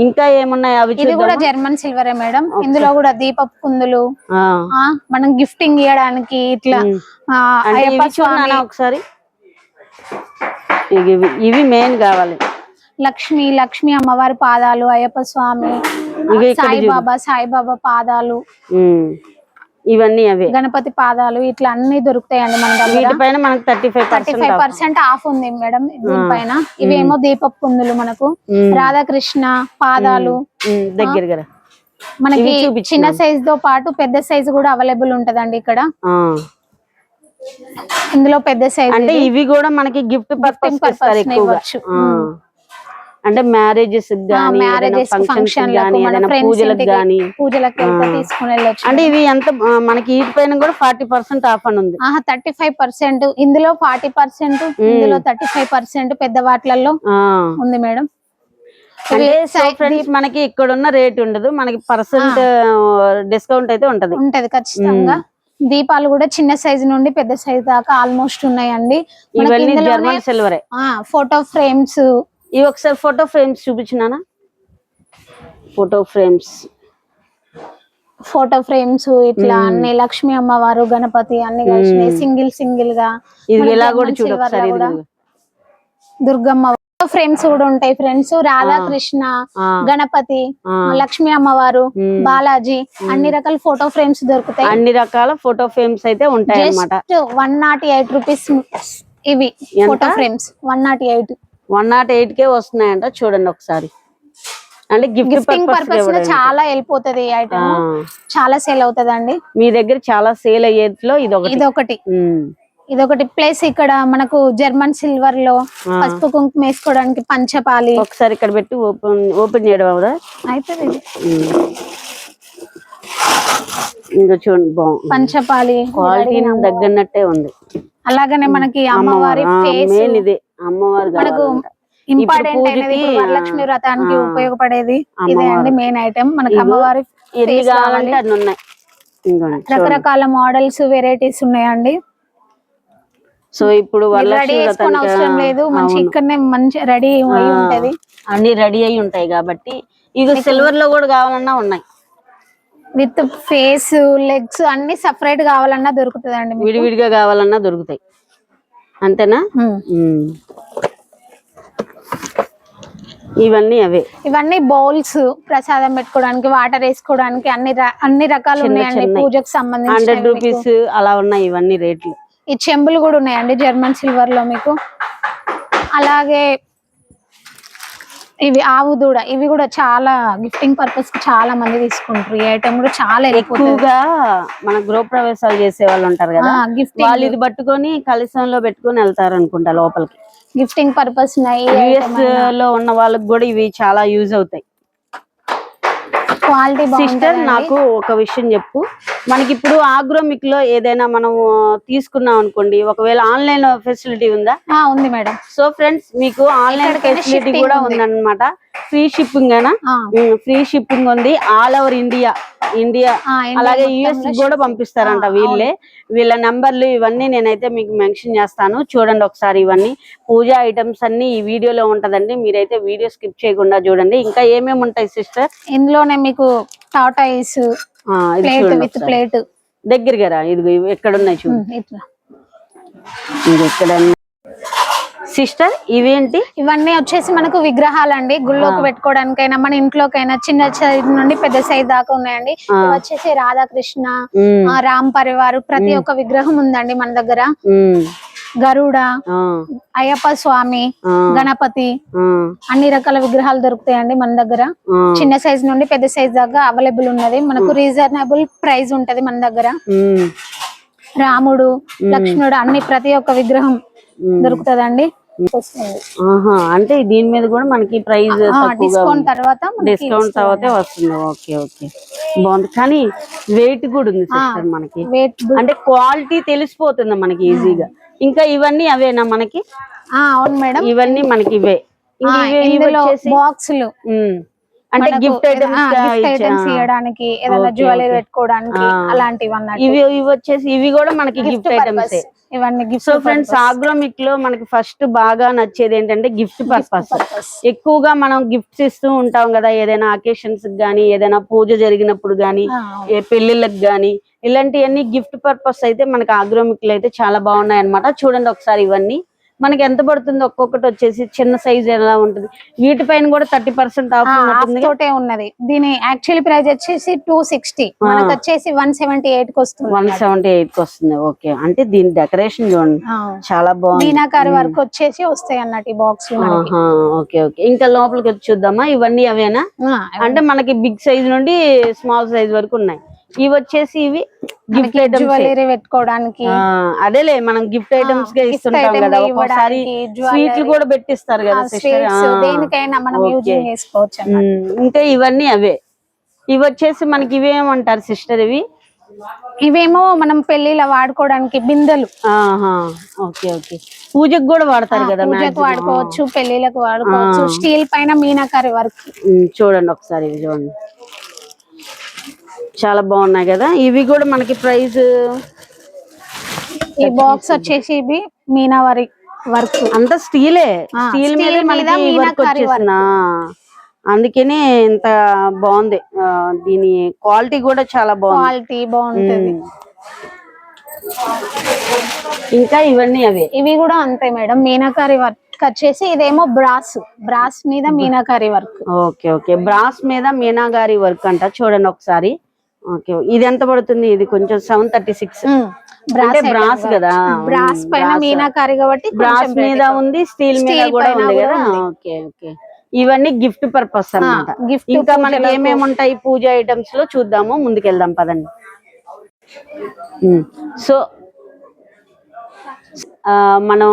ఇంకా ఏమున్నాయి అవి. ఇది కూడా జర్మన్ సిల్వరే మేడం. ఇందులో కూడా దీపపు కుందులు మనం గిఫ్టింగ్ ఇవ్వడానికి ఇట్లా. ఒకసారి ఇవి మెయిన్ కావాలి. లక్ష్మి అమ్మవారి పాదాలు, అయ్యప్ప స్వామి, సాయిబాబా పాదాలు, ఇవన్నీ అవే గణపతి పాదాలు ఇట్లా అన్ని దొరుకుతాయండి మన దగ్గర. వీటిపైన మనకు 35% ఆఫ్ ఉంది మేడం దీనిపైన. ఇవేమో దీపపు కుందులు మనకు, రాధాకృష్ణ పాదాలు దగ్గర మనకి చిన్న సైజ్ తో పాటు పెద్ద సైజ్ కూడా అవైలబుల్ ఉంటదండి ఇక్కడ. ఇందులో పెద్ద సైజ్ అంటే ఇవి కూడా మనకి గిఫ్ట్ పర్పస్ ఇవ్వచ్చు. అంటే మ్యారేజెస్ గానీ, ఫంక్షన్ గానీ, పూజలకు గానీ తీసుకుని వెళ్ళొచ్చు. అంటే ఇవి ఎంత మనకి వీటిపైన కూడా 40% ఆఫ్ అని ఉంది. 35%. ఇందులో 40%, ఇందులో 35% పెద్ద వాటిలలో ఉంది మేడం. అంటే ఫ్రెండ్స్ మనకి ఇక్కడ ఉన్న రేట్ ఉండదు, మనకి పర్సెంట్ డిస్కౌంట్ అయితే ఉంటది ఖచ్చితంగా. దీపాలు కూడా చిన్న సైజు నుండి పెద్ద సైజు దాకా ఆల్మోస్ట్ ఉన్నాయండి. ఇవన్నీ జర్మన్ సిల్వరే. ఫోటో ఫ్రేమ్స్, ఇవి ఒకసారి ఫోటో ఫ్రేమ్స్ చూపించినానా? ఫోటో ఫ్రేమ్స్ ఇట్లా అన్ని లక్ష్మీ అమ్మవారు, గణపతి అన్ని కలిసినాయి సింగిల్ గా. ఇది ఎలా కూడా చూడొకసారి, దుర్గమ్మ ఫ్రేమ్స్ కూడా ఉంటాయి ఫ్రెండ్స్. రాధాకృష్ణ, గణపతి, లక్ష్మీ అమ్మవారు, బాలాజీ అన్ని రకాల ఫోటో ఫ్రేమ్స్ దొరుకుతాయి. అన్ని రకాల ఫోటో ఫ్రేమ్స్ అయితే ఉంటాయి అన్నమాట. 108 రూపీస్ ఇవి ఫోటో ఫ్రేమ్స్. 108 కే వస్తున్నాయంట. చూడండి ఒకసారి. అంటే గిఫ్టింగ్ పర్పస్ లో చాలా వెళ్ళిపోతుంది ఈ ఐటమ్, చాలా సేల్ అవుతదండి. మీ దగ్గర చాలా సేల్ అయ్యేట్లో ఇదొకటి ప్లేస్. ఇక్కడ మనకు జర్మన్ సిల్వర్ లో పసుపు కుంకుమ వేసుకోవడానికి పంచపాలి. ఒకసారి ఇక్కడ పెట్టి ఓపెన్ చేయడం అవుదా? అయితే ఇంకా చూడండి, బాగుంది. పంచపాలి క్వాలిటీ దగ్గరనట్టే ఉంది. అలాగనే మనకి అమ్మవారి ఫేస్, ఇదే అమ్మవారి మనకు ఇంపార్టెంట్ అయినది వరలక్ష్మి వ్రతానికి ఉపయోగపడేది ఇదే అండి మెయిన్ ఐటమ్. మనకి అమ్మవారి అన్ని ఉన్నాయి. రకరకాల మోడల్స్, వెరైటీస్ ఉన్నాయండి. సో ఇప్పుడు రెడీ చేసుకుని అవసరం లేదు, మంచి ఇక్కడనే మంచి రెడీ అయి ఉంటది. అన్ని రెడీ అయి ఉంటాయి కాబట్టి. ఇది సిల్వర్ లో కూడా కావాలన్నా ఉన్నాయి. విత్ ఫేస్, లెగ్స్ అన్ని సెపరేట్ కావాలన్నా దొరుకుతుందండి. విడివిడిగా కావాలన్నా దొరుకుతాయి. అంతేనా? ఇవన్నీ బౌల్స్, ప్రసాదం పెట్టుకోవడానికి, వాటర్ వేసుకోవడానికి అన్ని రకాలు ఉన్నాయండి. పూజకు సంబంధించి 100 రూపీస్ అలా ఉన్నాయి ఇవన్నీ రేట్లు. ఈ చెంబులు కూడా ఉన్నాయండి జర్మన్ సిల్వర్ లో మీకు. అలాగే ఇవి ఆవు దూడ, ఇవి కూడా చాలా గిఫ్టింగ్ పర్పస్ కి చాలా మంది తీసుకుంటారు. ఈ ఐటమ్ కూడా చాలా ఎక్కువగా మన గృహప్రవేశాలు చేసే వాళ్ళు ఉంటారు కదా, వాళ్ళు ఇది పట్టుకొని కలశంలో పెట్టుకొని వెళ్తారు అనుకుంటా లోపలికి. గిఫ్టింగ్ పర్పస్ యుఎస్ లో ఉన్న వాళ్ళకి కూడా ఇవి చాలా యూజ్ అవుతాయి. క్వాలిటీ సిస్టర్, నాకు ఒక విషయం చెప్పు. మనకి ఇప్పుడు ఆగ్రోమిక్ లో ఏదైనా మనం తీసుకున్నాం అనుకోండి, ఒకవేళ ఆన్లైన్ ఫెసిలిటీ ఉందా? ఉంది మేడం. సో ఫ్రెండ్స్, మీకు ఆన్లైన్ ఫెసిలిటీ కూడా ఉందన్నమాట. ఫ్రీ షిప్పింగ్ ఫ్రీ షిప్పింగ్ ఉంది ఆల్ ఓవర్ ఇండియా. అలాగే యుఎస్ కూడా పంపిస్తారంట వీళ్ళ నంబర్లు ఇవన్నీ నేనైతే మీకు మెన్షన్ చేస్తాను. చూడండి ఒకసారి. ఇవన్నీ పూజా ఐటమ్స్ అన్ని ఈ వీడియోలో ఉంటదండి. మీరైతే వీడియో స్కిప్ చేయకుండా చూడండి. ఇంకా ఏమేమి ఉంటాయి సిస్టర్ ఇందులోనే? మీకు టాటాయిస్ విత్ ప్లేట్ దగ్గరగా రా. ఇది ఎక్కడున్నాయి చూడు. ఇది ఎక్కడ సిస్టర్? ఇవేంటి? ఇవన్నీ వచ్చేసి మనకు విగ్రహాలండి. గుళ్ళోకి పెట్టుకోవడానికైనా మన ఇంట్లోకైనా చిన్న సైజ్ నుండి పెద్ద సైజ్ దాకా ఉన్నాయండి. ఇవి వచ్చేసి రాధాకృష్ణ, రామ్ పరివారు ప్రతి ఒక్క విగ్రహం ఉందండి మన దగ్గర. గరుడ, అయ్యప్ప స్వామి, గణపతి అన్ని రకాల విగ్రహాలు దొరుకుతాయండి మన దగ్గర. చిన్న సైజ్ నుండి పెద్ద సైజ్ దాకా అవైలబుల్ ఉన్నది. మనకు రీజనబుల్ ప్రైస్ ఉంటది మన దగ్గర. రాముడు, లక్ష్మణుడు అన్ని ప్రతి ఒక్క విగ్రహం దొరుకుతుందండి. అంటే దీని మీద కూడా మనకి ప్రైస్ డిస్కౌంట్ తర్వాతే వస్తుంది. ఓకే ఓకే, బాగుంది. కానీ వెయిట్ కూడా ఉంది సిస్టర్ మనకి. అంటే క్వాలిటీ తెలిసిపోతుంది మనకి ఈజీగా. ఇంకా ఇవన్నీ అవేనా మనకి? అవును మేడం, ఇవన్నీ మనకి ఇవే. బాక్సులు అంటే గిఫ్ట్ ఐటమ్స్ ఇవ్వడానికి, ఏదైనా జ్యువెలరీ పెట్టుకోవడానికి అలాంటివి అన్నట్టు. ఇవి వచ్చేసి ఇవి కూడా మనకి గిఫ్ట్ ఐటమ్స్. ఇవన్నీ సో ఫ్రెండ్స్, ఆగ్రోమిక్ లో మనకి ఫస్ట్ బాగా నచ్చేది ఏంటంటే గిఫ్ట్ పర్పస్. ఎక్కువగా మనం గిఫ్ట్స్ ఇస్తూ ఉంటాం కదా, ఏదైనా అకేషన్స్ గానీ, ఏదైనా పూజ జరిగినప్పుడు గానీ, పెళ్లిళ్ళకి గానీ, ఇలాంటివన్నీ గిఫ్ట్ పర్పస్ అయితే మనకి ఆగ్రోమిక్ లో అయితే చాలా బాగున్నాయి అన్నమాట. చూడండి ఒకసారి. ఇవన్నీ మనకి ఎంత పడుతుంది? ఒక్కొక్కటి వచ్చేసి చిన్న సైజ్ ఎలా ఉంటుంది. వీటిపైన కూడా 30% ఆఫ్ ఉన్నది. దీని యాక్చువల్ ప్రైస్ వచ్చేసి 260, మనకి వచ్చేసి 178 కి వస్తుంది. 178 కి వస్తుంది. ఓకే, అంటే దీని డెకరేషన్ చూడండి చాలా బాగుంది. మీనాకారి వర్క్ వచ్చేసి వస్తాయి అన్నట్టు ఈ బాక్స్. ఓకే ఓకే, ఇంకా లోపలికి వచ్చి చూద్దామా. ఇవన్నీ అవేనా? అంటే మనకి బిగ్ సైజ్ నుండి స్మాల్ సైజ్ వరకు ఉన్నాయి. ఇవి వచ్చేసి ఇవి గిఫ్ట్ ఐటమ్స్, జ్యువెలరీ పెట్టుకోవడానికి. అదేలే, మనం గిఫ్ట్ ఐటమ్స్ గా ఇస్తుంటాం కదా. ఒకసారి స్వీట్లు కూడా పెట్టిస్తారు కదా సిస్టర్. దేనికైనా మనం యూజ్ చేసుకోవచ్చు. ఇంకా ఇవన్నీ అవే. ఇవి వచ్చేసి మనకి ఇవేమంటారు సిస్టర్? ఇవి ఇవేమో మనం పెళ్లిలో వాడుకోవడానికి బిందెలు. ఆహా, ఓకే ఓకే. పూజకు కూడా వాడతారు కదా, పూజకు వాడుకోవచ్చు, పెళ్లిలకు వాడుకోవచ్చు. స్టీల్ పైన మీనాకారి వర్క్. చూడండి ఒకసారి, ఇవి చూడండి, చాలా బాగున్నాయి కదా. ఇవి కూడా మనకి ప్రైస్, ఈ బాక్స్ వచ్చేసి ఇవి మీనావారి వర్క్, అంతా స్టీలే. స్టీల్ మీద మనకి వర్క్ వచ్చేసిన, అందుకనే ఇంత బాగుంది. దీని క్వాలిటీ కూడా చాలా బాగుంది, క్వాలిటీ బాగుంటుంది. ఇంకా ఇవన్నీ అవే. ఇవి కూడా అంతే మేడం, మీనాకారి వర్క్ వచ్చేసి ఇదేమో బ్రాస్ మీద meenakari work. Okay okay, brass మీద మీనాగారి వర్క్ అంట. చూడండి ఒకసారి. ఓకే, ఇది ఎంత పడుతుంది? ఇది కొంచెం 736. అంటే బ్రాస్ కదా, బ్రాస్ పైన మీనాకారి కాబట్టి బ్రాస్ మీద ఉంది, స్టీల్ మీద కూడా ఉంది కదా. ఓకే ఓకే, ఇవన్నీ గిఫ్ట్ పర్పస్ అన్నమాట. ఇంకా మనకి ఏమేమి ఉంటాయి పూజ ఐటమ్స్ లో చూద్దాము, ముందుకెళ్దాం పదండి. సో మనం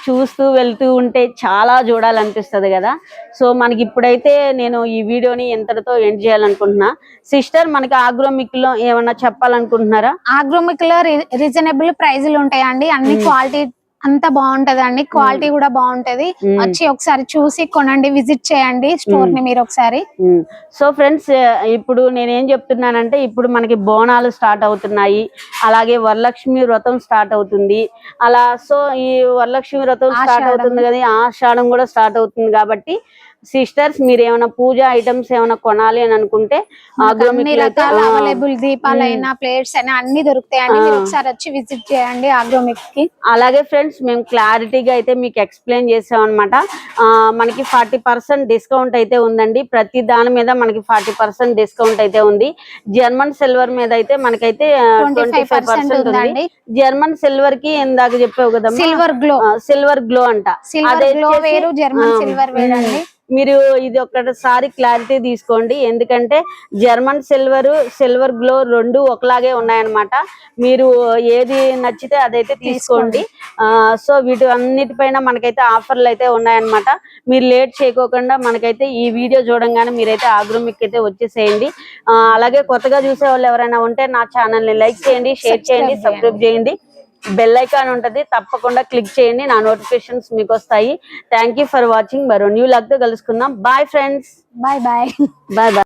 చూస్తూ వెళ్తూ ఉంటే చాలా చూడాలనిపిస్తుంది కదా. సో మనకి ఇప్పుడైతే నేను ఈ వీడియోని ఎంతటితో ఎండ్ చేయాలనుకుంటున్నా. సిస్టర్, మనకి ఆగ్రోమిక్ లో ఏమన్నా చెప్పాలనుకుంటున్నారా? ఆగ్రోమిక్ లో రీజనబుల్ ప్రైజులు ఉంటాయండి, అన్ని క్వాలిటీ అంతా బాగుంటదండి, క్వాలిటీ కూడా బాగుంటది. వచ్చి ఒకసారి చూసి కొనండి, విజిట్ చేయండి స్టోర్ ని మీరు ఒకసారి. సో ఫ్రెండ్స్, ఇప్పుడు నేనేం చెప్తున్నానంటే, ఇప్పుడు మనకి బోనాలు స్టార్ట్ అవుతున్నాయి, అలాగే వరలక్ష్మి వ్రతం స్టార్ట్ అవుతుంది. అలా సో ఈ వరలక్ష్మి వ్రతం స్టార్ట్ అవుతుంది కదా, ఆషాఢం కూడా స్టార్ట్ అవుతుంది. కాబట్టి సిస్టర్స్, మీరు ఏమైనా పూజ ఐటమ్స్ ఏమైనా కొనాలి అని అనుకుంటే అవైలబుల్ దీపాలైనా ప్లేట్స్ అయినా అన్ని దొరుకుతాయండి, మీరు ఒకసారి వచ్చి విజిట్ చేయండి ఆగ్రోమిక్ కి. అలాగే ఫ్రెండ్స్, మేము క్లారిటీగా అయితే మీకు ఎక్స్ప్లెయిన్ చేసాం అనమాట. మనకి 40% డిస్కౌంట్ అయితే ఉందండి, ప్రతి దాని మీద మనకి 40% డిస్కౌంట్ అయితే ఉంది. జర్మన్ సిల్వర్ మీద అయితే మనకైతే 25% ఉంది. జర్మన్ సిల్వర్ కి ఇందాక చెప్పావు కదా, సిల్వర్ గ్లో అంట. జర్మన్ సిల్వర్ వేరు అండి. మీరు ఇది ఒకసారి క్లారిటీ తీసుకోండి, ఎందుకంటే జర్మన్ సిల్వర్ గ్లో రెండు ఒకలాగే ఉన్నాయన్నమాట. మీరు ఏది నచ్చితే అదైతే తీసుకోండి. సో వీటి అన్నిటిపైన మనకైతే ఆఫర్లు అయితే ఉన్నాయన్నమాట. మీరు లేట్ చేయకోకుండా మనకైతే ఈ వీడియో చూడంగానే మీరైతే ఆగ్రోమిక్ అయితే వచ్చేసేయండి. అలాగే కొత్తగా చూసే వాళ్ళు ఎవరైనా ఉంటే నా ఛానల్ని లైక్ చేయండి, షేర్ చేయండి, సబ్స్క్రైబ్ చేయండి. బెల్ ఐకాన్ ఉంటుంది, తప్పకుండా క్లిక్ చేయండి, నా నోటిఫికేషన్స్ మీకు వస్తాయి. Thank you for watching. మరో న్యూ లాగ్ తో కలుసుకుందాం. Bye friends. Bye bye. Bye bye.